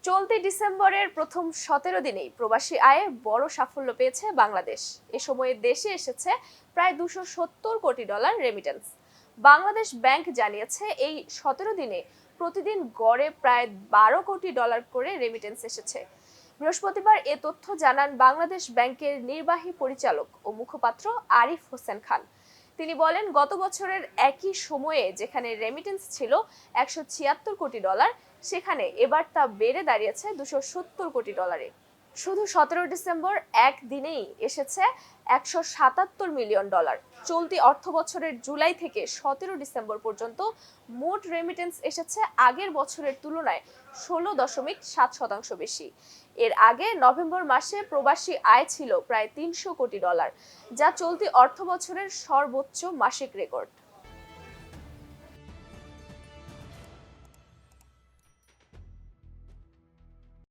চলতি ডিসেম্বরের প্রথম 17 দিনেই প্রবাসী আয়ে বড় সাফল্য পেয়েছে বাংলাদেশ। এ সময়ে দেশে এসেছে প্রায় $270 কোটি রেমিটেন্স। বাংলাদেশ ব্যাংক জানিয়েছে এই 17 দিনে প্রতিদিন গড়ে প্রায় $12 কোটি করে রেমিটেন্স এসেছে। বৃহস্পতিবার এ তথ্য জানান বাংলাদেশ ব্যাংকের নির্বাহী পরিচালক ও মুখপাত্র আরিফ হোসেন খান। তিনি বলেন, গত বছরের একই সময়ে যেখানে রেমিটেন্স ছিল $176 কোটি, সেখানে এবার তা বেড়ে দাঁড়িয়েছে $270 কোটি। শুধু 17 ডিসেম্বর একদিনেই এসেছে $177 মিলিয়ন। চলতি অর্থবছরের জুলাই থেকে 17 ডিসেম্বর পর্যন্ত মোট রেমিটেন্স এসেছে আগের বছরের তুলনায় 16.7% বেশি। এর আগে নভেম্বর মাসে প্রবাসী আয় ছিল প্রায় $300 কোটি, যা চলতি অর্থবছরের সর্বোচ্চ মাসিক রেকর্ড।